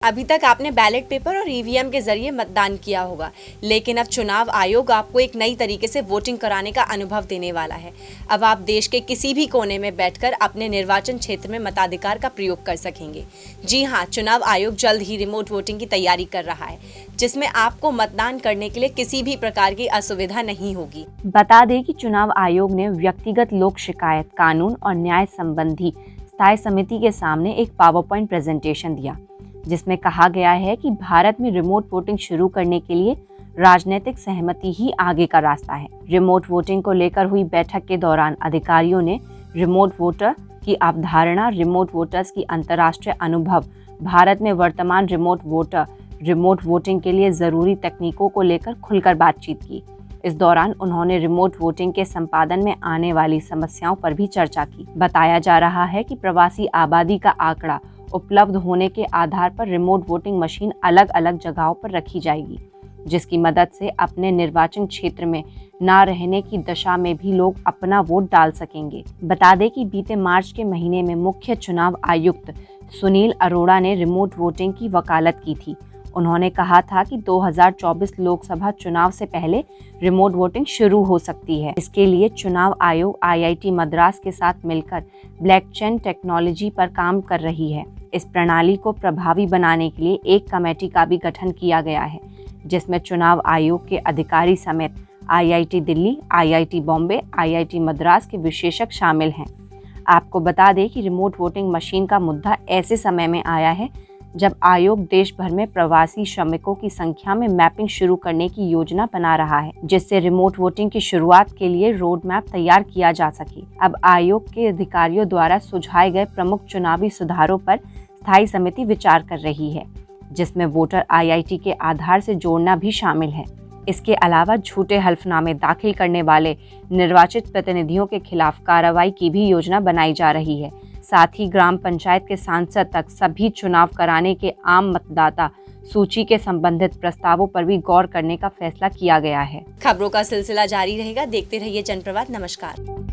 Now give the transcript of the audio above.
अभी तक आपने बैलेट पेपर और ईवीएम के जरिए मतदान किया होगा, लेकिन अब चुनाव आयोग आपको एक नई तरीके से वोटिंग कराने का अनुभव देने वाला है। अब आप देश के किसी भी कोने में बैठकर अपने निर्वाचन क्षेत्र में मताधिकार का प्रयोग कर सकेंगे। जी हां, चुनाव आयोग जल्द ही रिमोट वोटिंग की तैयारी कर रहा है, जिसमें आपको मतदान करने के लिए किसी भी प्रकार की असुविधा नहीं होगी। बता दें कि चुनाव आयोग ने व्यक्तिगत लोक शिकायत कानून और न्याय संबंधी स्थायी समिति के सामने एक पावर पॉइंट प्रेजेंटेशन दिया, जिसमें कहा गया है कि भारत में रिमोट वोटिंग शुरू करने के लिए राजनीतिक सहमति ही आगे का रास्ता है। रिमोट वोटिंग को लेकर हुई बैठक के दौरान अधिकारियों ने रिमोट वोटर की अवधारणा, रिमोट वोटर्स की अंतर्राष्ट्रीय अनुभव, भारत में वर्तमान रिमोट वोटिंग के लिए जरूरी तकनीकों को लेकर खुलकर बातचीत की। इस दौरान उन्होंने रिमोट वोटिंग के संपादन में आने वाली समस्याओं पर भी चर्चा की। बताया जा रहा है कि प्रवासी आबादी का आंकड़ा उपलब्ध होने के आधार पर रिमोट वोटिंग मशीन अलग अलग जगहों पर रखी जाएगी, जिसकी मदद से अपने निर्वाचन क्षेत्र में न रहने की दशा में भी लोग अपना वोट डाल सकेंगे। बता दें कि बीते मार्च के महीने में मुख्य चुनाव आयुक्त सुनील अरोड़ा ने रिमोट वोटिंग की वकालत की थी। उन्होंने कहा था कि 2024 लोकसभा चुनाव से पहले रिमोट वोटिंग शुरू हो सकती है। इसके लिए चुनाव आयोग IIT मद्रास के साथ मिलकर ब्लॉकचेन टेक्नोलॉजी पर काम कर रही है। इस प्रणाली को प्रभावी बनाने के लिए एक कमेटी का भी गठन किया गया है, जिसमें चुनाव आयोग के अधिकारी समेत IIT Delhi, IIT Bombay, IIT Madras के विशेषज्ञ शामिल हैं। आपको बता दें कि रिमोट वोटिंग मशीन का मुद्दा ऐसे समय में आया है जब आयोग देश भर में प्रवासी श्रमिकों की संख्या में मैपिंग शुरू करने की योजना बना रहा है, जिससे रिमोट वोटिंग की शुरुआत के लिए रोड मैप तैयार किया जा सके। अब आयोग के अधिकारियों द्वारा सुझाए गए प्रमुख चुनावी सुधारों पर स्थायी समिति विचार कर रही है, जिसमें वोटर IIT के आधार से जोड़ना भी शामिल है। इसके अलावा झूठे हल्फनामे दाखिल करने वाले निर्वाचित प्रतिनिधियों के खिलाफ कार्रवाई की भी योजना बनाई जा रही है। साथ ही ग्राम पंचायत के सांसद तक सभी चुनाव कराने के आम मतदाता सूची के संबंधित प्रस्तावों पर भी गौर करने का फैसला किया गया है। खबरों का सिलसिला जारी रहेगा। देखते रहिए जनप्रवाद। नमस्कार।